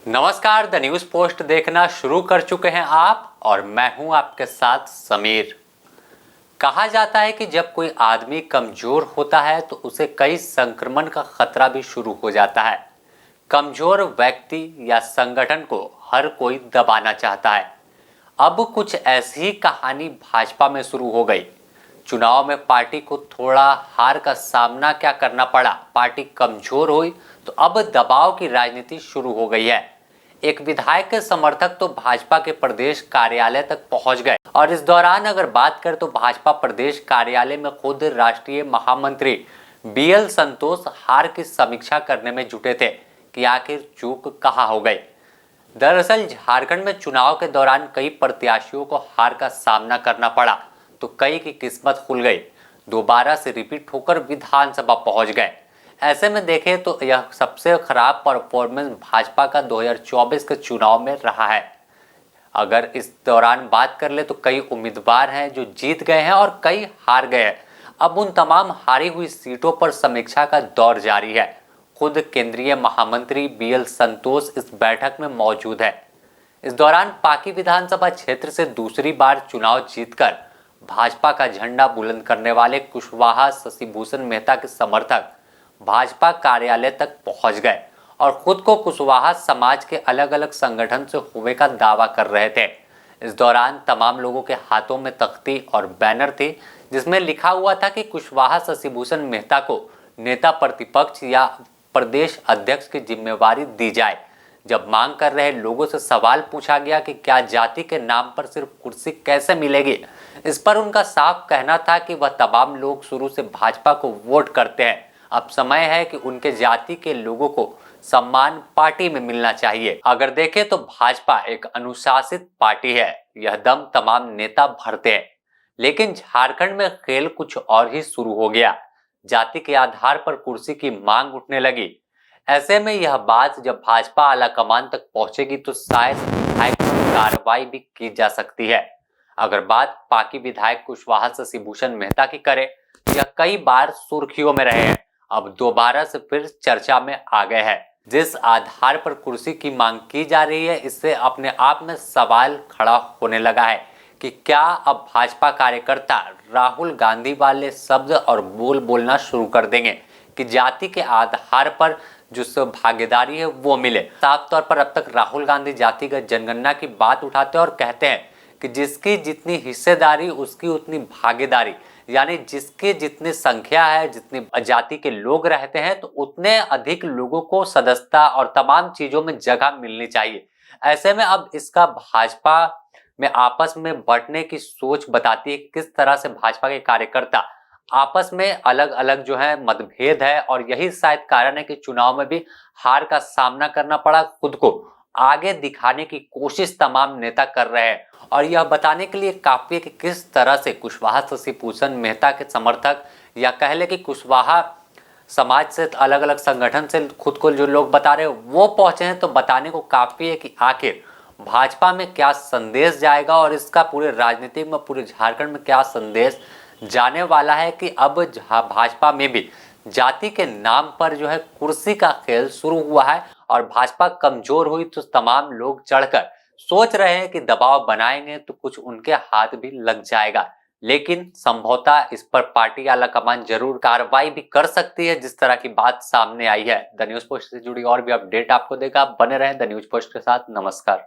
नमस्कार, the news post देखना शुरू कर चुके हैं आप और मैं हूं आपके साथ समीर। कहा जाता है कि जब कोई आदमी कमजोर होता है तो उसे कई संक्रमण का खतरा भी शुरू हो जाता है। कमजोर व्यक्ति या संगठन को हर कोई दबाना चाहता है। अब कुछ ऐसी ही कहानी भाजपा में शुरू हो गई। चुनाव में पार्टी को थोड़ा हार का सामना क्या करना पड़ा, पार्टी कमजोर हुई तो अब दबाव की राजनीति शुरू हो गई है। एक विधायक के समर्थक तो भाजपा के प्रदेश कार्यालय तक पहुंच गए और इस दौरान अगर बात करें तो भाजपा प्रदेश कार्यालय में खुद राष्ट्रीय महामंत्री बीएल संतोष हार की समीक्षा करने में जुटे थे कि आखिर चूक कहां हो गई। दरअसल झारखंड में चुनाव के दौरान कई प्रत्याशियों को हार का सामना करना पड़ा तो कई की किस्मत खुल गई, दोबारा से रिपीट होकर विधानसभा पहुंच गए। ऐसे में देखें तो यह सबसे खराब परफॉर्मेंस भाजपा का 2024 के चुनाव में रहा है। अगर इस दौरान बात कर ले तो कई उम्मीदवार हैं जो जीत गए हैं और कई हार गए हैं। अब उन तमाम हारी हुई सीटों पर समीक्षा का दौर जारी है। खुद केंद्रीय महामंत्री बीएल संतोष इस बैठक में मौजूद है। इस दौरान पाकी विधानसभा क्षेत्र से दूसरी बार चुनाव जीतकर भाजपा का झंडा बुलंद करने वाले कुशवाहा शशिभूषण मेहता के समर्थक भाजपा कार्यालय तक पहुंच गए और खुद को कुशवाहा समाज के अलग अलग संगठन से हुए का दावा कर रहे थे। इस दौरान तमाम लोगों के हाथों में तख्ती और बैनर थे जिसमें लिखा हुआ था कि कुशवाहा शशिभूषण मेहता को नेता प्रतिपक्ष या प्रदेश अध्यक्ष की जिम्मेवारी दी जाए। जब मांग कर रहे लोगों से सवाल पूछा गया कि क्या जाति के नाम पर सिर्फ कुर्सी कैसे मिलेगी, इस पर उनका साफ कहना था कि वह तमाम लोग शुरू से भाजपा को वोट करते हैं, अब समय है कि उनके जाति के लोगों को सम्मान पार्टी में मिलना चाहिए। अगर देखें तो भाजपा एक अनुशासित पार्टी है, यह दम तमाम नेता भरते हैं, लेकिन झारखंड में खेल कुछ और ही शुरू हो गया। जाति के आधार पर कुर्सी की मांग उठने लगी। ऐसे में यह बात जब भाजपा आलाकमान तक पहुंचेगी तो शायद विधायक पर कार्रवाई भी की जा सकती है। अगर बात पाकी विधायक कुशवाहा शशिभूषण मेहता की करें तो यह कई बार सुर्खियों में रहे हैं, अब दोबारा से फिर चर्चा में आ गए हैं। जिस आधार पर कुर्सी की मांग की जा रही है, इससे अपने आप में सवाल खड़ा होने लगा है कि क्या अब भाजपा कार्यकर्ता राहुल गांधी वाले शब्द और बोल बोलना शुरू कर देंगे कि जाति के आधार पर जो भागीदारी है वो मिले। साफ तौर पर अब तक राहुल गांधी जातिगत जनगणना की बात उठाते हैं और कहते हैं कि जिसकी जितनी हिस्सेदारी उसकी उतनी भागीदारी, यानी जिसकी जितनी संख्या है, जितनी जाति के लोग रहते हैं तो उतने अधिक लोगों को सदस्यता और तमाम चीजों में जगह मिलनी चाहिए। ऐसे में अब इसका भाजपा में आपस में बंटने की सोच बताती है किस तरह से भाजपा के कार्यकर्ता आपस में अलग अलग जो है मतभेद है और यही शायद कारण है कि चुनाव में भी हार का सामना करना पड़ा। खुद को आगे दिखाने की कोशिश तमाम नेता कर रहे हैं और यह बताने के लिए काफी है कि किस तरह से कुशवाहा शशिभूषण मेहता के समर्थक या कह ले कि कुशवाहा समाज से अलग अलग संगठन से खुद को जो लोग बता रहे हैं वो पहुंचे हैं, तो बताने को काफी है कि आखिर भाजपा में क्या संदेश जाएगा और इसका पूरे राजनीति में पूरे झारखंड में क्या संदेश जाने वाला है कि अब भाजपा में भी जाति के नाम पर जो है कुर्सी का खेल शुरू हुआ है और भाजपा कमजोर हुई तो तमाम लोग चढ़कर सोच रहे हैं कि दबाव बनाएंगे तो कुछ उनके हाथ भी लग जाएगा। लेकिन संभवतः इस पर पार्टी आलाकमान जरूर कार्रवाई भी कर सकती है जिस तरह की बात सामने आई है। द न्यूज पोस्ट से जुड़ी और भी अपडेट आपको देगा, बने रहें द न्यूज पोस्ट के साथ। नमस्कार।